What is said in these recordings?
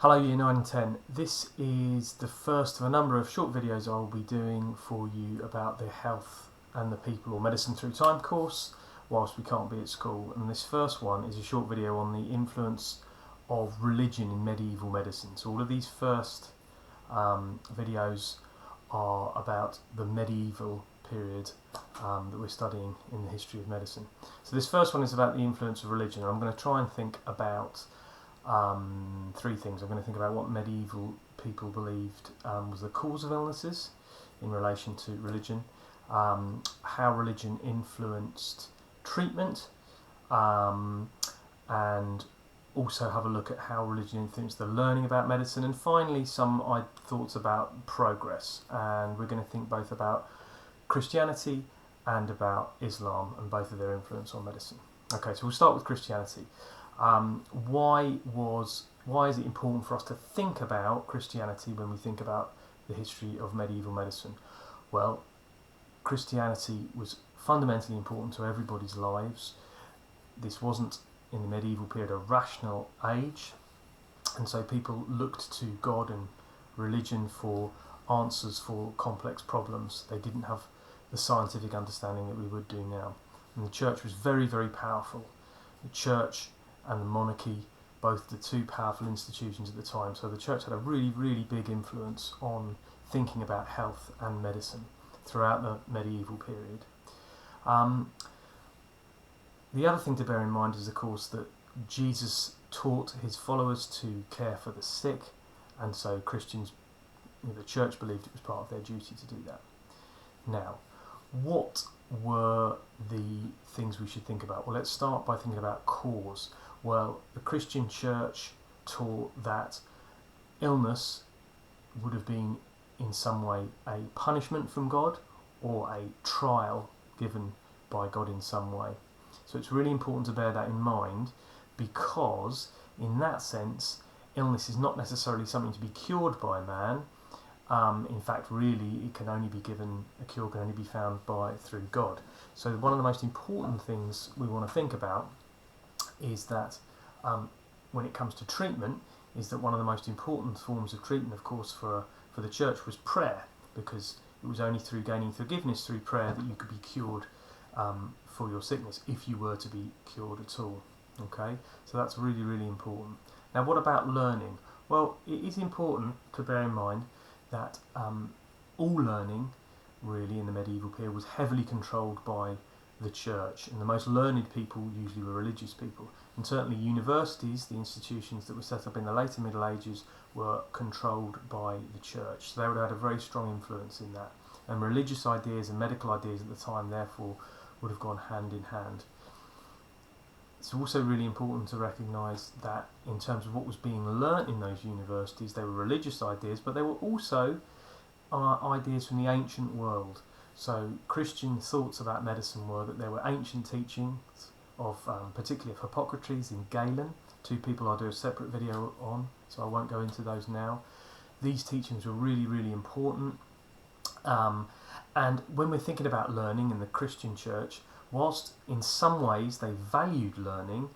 Hello Year 9 and 10. This is the first of a number of short videos I will be doing for you about the Health and the People or Medicine Through Time course whilst we can't be at school. And this first one is a short video on the influence of religion in medieval medicine. So all of these first videos are about the medieval period that we're studying in the history of medicine. So this first one is about the influence of religion. I'm going to try and think about three things. I'm going to think about what medieval people believed was the cause of illnesses in relation to religion, how religion influenced treatment, and also have a look at how religion influenced the learning about medicine, and finally some thoughts about progress. And we're going to think both about Christianity and about Islam and both of their influence on medicine. Okay, so we'll start with Christianity. Why is it important for us to think about Christianity when we think about the history of medieval medicine? Well, Christianity was fundamentally important to everybody's lives. This wasn't, in the medieval period, a rational age, and so people looked to God and religion for answers for complex problems. They didn't have the scientific understanding that we would do now. And the church was very, very powerful. The church and the monarchy, both the two powerful institutions at the time. So the church had a really, really big influence on thinking about health and medicine throughout the medieval period. The other thing to bear in mind is, of course, that Jesus taught his followers to care for the sick, and so Christians, the church believed it was part of their duty to do that. Now, what were the things we should think about? Well, let's start by thinking about cause. Well, the Christian church taught that illness would have been in some way a punishment from God or a trial given by God in some way. So it's really important to bear that in mind, because in that sense illness is not necessarily something to be cured by man. In fact, really, it can only be given, a cure can only be found through God. So one of the most important things we want to think about is that when it comes to treatment, is that one of the most important forms of treatment, of course, for the church was prayer, because it was only through gaining forgiveness through prayer that you could be cured for your sickness, if you were to be cured at all. Okay, so that's really, really important. Now, what about learning? Well, it is important to bear in mind that all learning, really, in the medieval period was heavily controlled by the church, and the most learned people usually were religious people. And certainly universities, the institutions that were set up in the later Middle Ages, were controlled by the church. So they would have had a very strong influence in that. And religious ideas and medical ideas at the time, therefore, would have gone hand in hand. It's also really important to recognise that in terms of what was being learnt in those universities, they were religious ideas, but they were also ideas from the ancient world. So Christian thoughts about medicine were that there were ancient teachings of, particularly of Hippocrates in Galen, two people I'll do a separate video on, so I won't go into those now. These teachings were really, really important. And when we're thinking about learning in the Christian church, whilst in some ways they valued learning,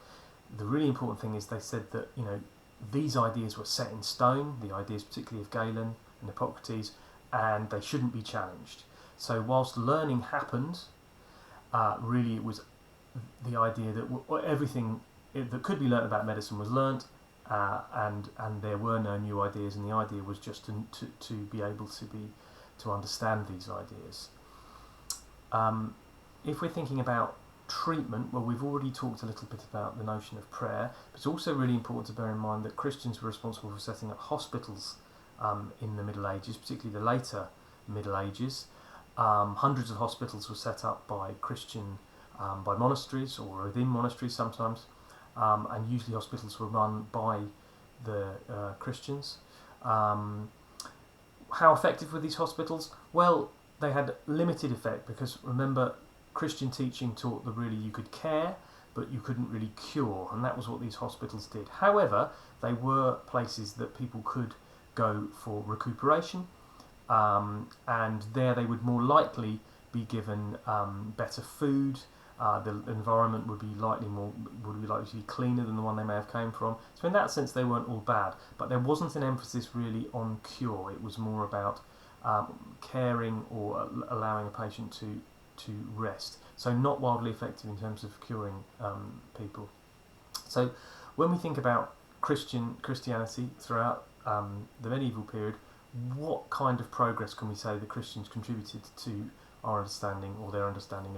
the really important thing is they said that, these ideas were set in stone, the ideas particularly of Galen and Hippocrates, and they shouldn't be challenged. So whilst learning happened, really it was the idea that everything that could be learnt about medicine was learnt, and there were no new ideas, and the idea was just to be able to understand these ideas. If we're thinking about treatment, well, we've already talked a little bit about the notion of prayer, but it's also really important to bear in mind that Christians were responsible for setting up hospitals in the Middle Ages, particularly the later Middle Ages. Hundreds of hospitals were set up by by monasteries or within monasteries sometimes, and usually hospitals were run by the Christians. How effective were these hospitals? Well, they had limited effect, because remember, Christian teaching taught that really you could care, but you couldn't really cure, and that was what these hospitals did. However, they were places that people could go for recuperation, and there they would more likely be given better food, The environment would be likely to be cleaner than the one they may have came from. So in that sense, they weren't all bad. But there wasn't an emphasis really on cure. It was more about caring or allowing a patient to rest. So not wildly effective in terms of curing people. So when we think about Christianity throughout the medieval period, what kind of progress can we say the Christians contributed to our understanding, or their understanding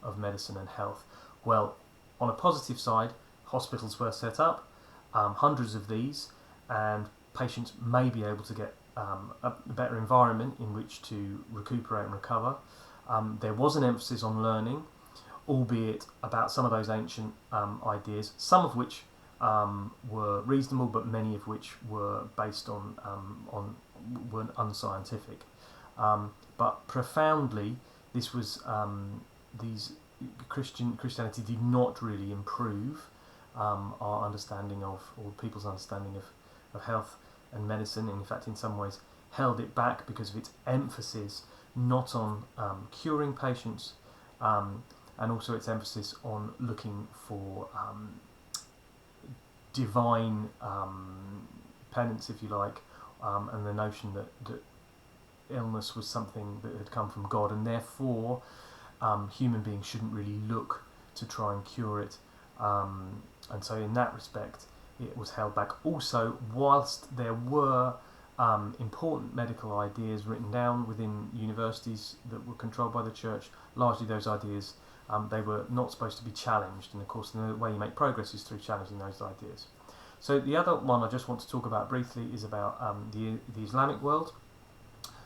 of medicine and health? Well, on a positive side, hospitals were set up, hundreds of these, and patients may be able to get a better environment in which to recuperate and recover. There was an emphasis on learning, albeit about some of those ancient ideas, some of which were reasonable, but many of which were based on weren't unscientific. But profoundly, this was Christianity did not really improve our understanding of, or people's understanding of health and medicine. In fact, in some ways, held it back because of its emphasis not on curing patients, and also its emphasis on looking for divine penance, if you like, and the notion that illness was something that had come from God, and therefore human beings shouldn't really look to try and cure it. And so in that respect, it was held back. Also, whilst there were important medical ideas written down within universities that were controlled by the church, largely those ideas, they were not supposed to be challenged, and of course the way you make progress is through challenging those ideas. So the other one I just want to talk about briefly is about the Islamic world,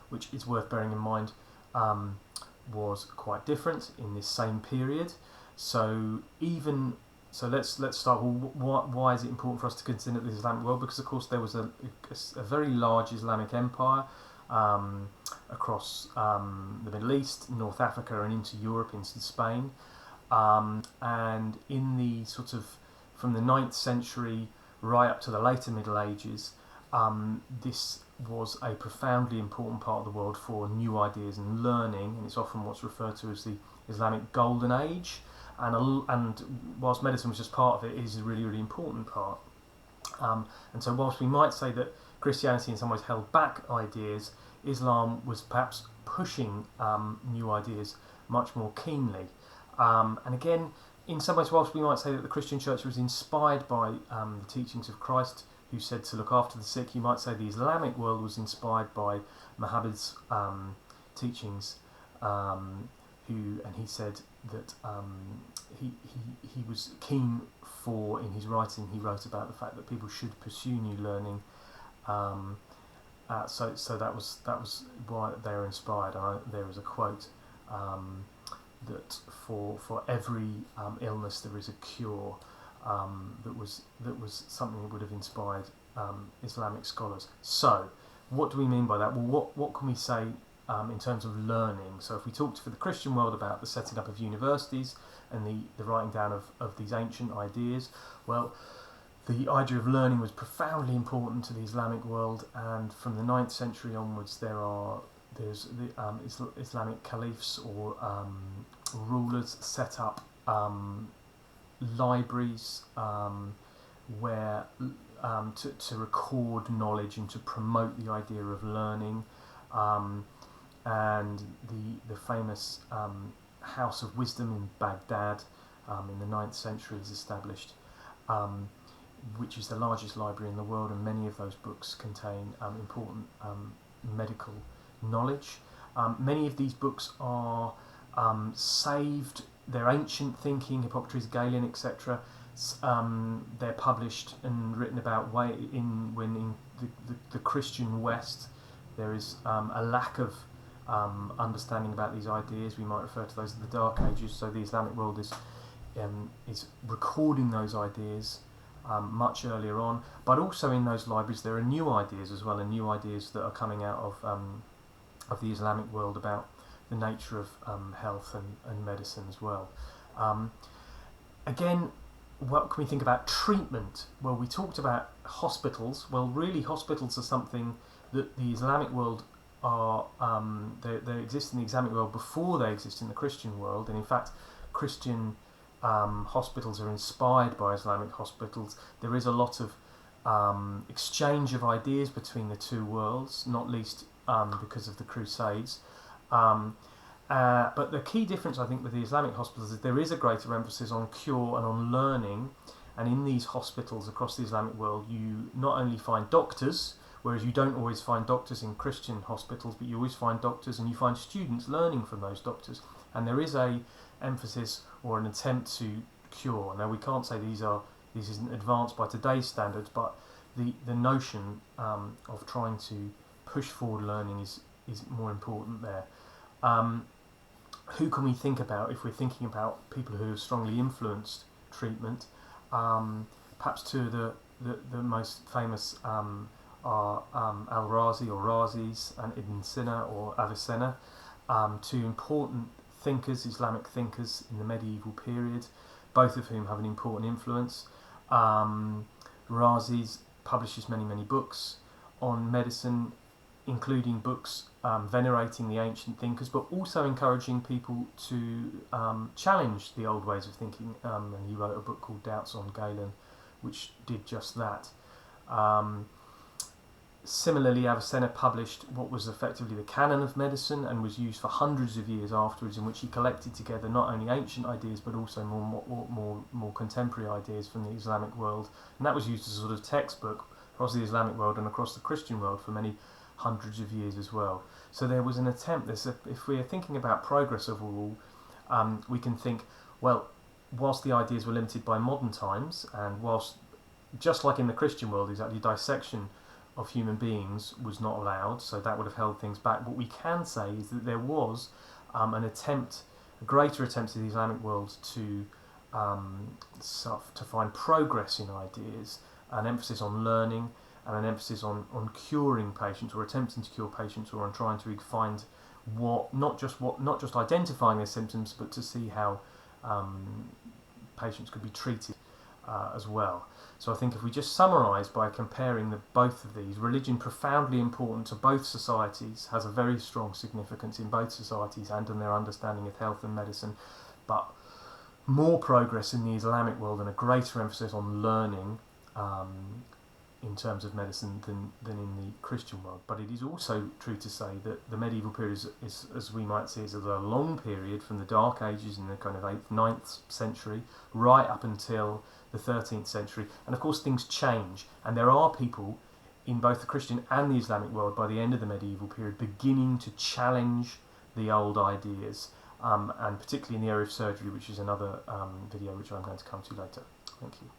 which is worth bearing in mind was quite different in this same period. So let's start. Well, why is it important for us to consider the Islamic world? Because of course there was a very large Islamic empire across the Middle East, North Africa, and into Europe, into Spain, and in the sort of from the 9th century right up to the later Middle Ages, this was a profoundly important part of the world for new ideas and learning, and it's often what's referred to as the Islamic Golden Age. And whilst medicine was just part of it, it is a really, really important part. And so whilst we might say that Christianity in some ways held back ideas, Islam was perhaps pushing new ideas much more keenly. And again, in some ways, whilst we might say that the Christian church was inspired by the teachings of Christ, who said to look after the sick, you might say the Islamic world was inspired by Muhammad's teachings, and he said that he was keen for, in his writing, he wrote about the fact that people should pursue new learning. So that was why they were inspired. There was a quote that for every illness there is a cure. That was something that would have inspired Islamic scholars. So, what do we mean by that? Well, what can we say in terms of learning? So, if we talked for the Christian world about the setting up of universities and the writing down of these ancient ideas, well, the idea of learning was profoundly important to the Islamic world, and from the 9th century onwards, there's the Islamic caliphs or rulers set up libraries where to record knowledge and to promote the idea of learning, and the famous House of Wisdom in Baghdad in the 9th century is established, which is the largest library in the world, and many of those books contain important medical knowledge. Many of these books are saved. They're ancient thinking, Hippocrates, Galen, etc. They're published and written about when in the Christian West there is a lack of understanding about these ideas. We might refer to those as the Dark Ages. So the Islamic world is recording those ideas much earlier on, but also in those libraries there are new ideas as well, and new ideas that are coming out of the Islamic world about the nature of health and medicine as well. Again, what can we think about treatment? Well, we talked about hospitals. Well, really, hospitals are something that the Islamic world they exist in the Islamic world before they exist in the Christian world, and in fact, Christian hospitals are inspired by Islamic hospitals. There is a lot of exchange of ideas between the two worlds, not least because of the Crusades. But the key difference, I think, with the Islamic hospitals is there is a greater emphasis on cure and on learning. And in these hospitals across the Islamic world, you not only find doctors, whereas you don't always find doctors in Christian hospitals, but you always find doctors and you find students learning from those doctors. And there is a emphasis or an attempt to cure. Now, we can't say this isn't advanced by today's standards, but the notion of trying to push forward learning is more important there. Who can we think about if we're thinking about people who have strongly influenced treatment? Perhaps two of the most famous are Al-Razi or Razis and Ibn Sina or Avicenna, two important thinkers, Islamic thinkers in the medieval period, both of whom have an important influence. Razi publishes many books on medicine, including books venerating the ancient thinkers, but also encouraging people to challenge the old ways of thinking. And he wrote a book called Doubts on Galen, which did just that. Similarly, Avicenna published what was effectively the canon of medicine and was used for hundreds of years afterwards, in which he collected together not only ancient ideas but also more contemporary ideas from the Islamic world. And that was used as a sort of textbook across the Islamic world and across the Christian world for many hundreds of years as well. So there was an attempt. If we're thinking about progress overall, we can think, well, whilst the ideas were limited by modern times, and whilst, just like in the Christian world, exactly, dissection of human beings was not allowed, so that would have held things back. What we can say is that there was an attempt, a greater attempt in the Islamic world to find progress in ideas, an emphasis on learning, and an emphasis on curing patients, or attempting to cure patients, or on trying to find not just identifying their symptoms, but to see how patients could be treated as well. So I think if we just summarise by comparing both of these, religion, profoundly important to both societies, has a very strong significance in both societies and in their understanding of health and medicine, but more progress in the Islamic world and a greater emphasis on learning in terms of medicine than in the Christian world. But it is also true to say that the medieval period is as we might see, is a long period from the Dark Ages in the kind of 8th, 9th century right up until the 13th century. And of course things change, and there are people in both the Christian and the Islamic world by the end of the medieval period beginning to challenge the old ideas, and particularly in the area of surgery, which is another video which I'm going to come to later. Thank you.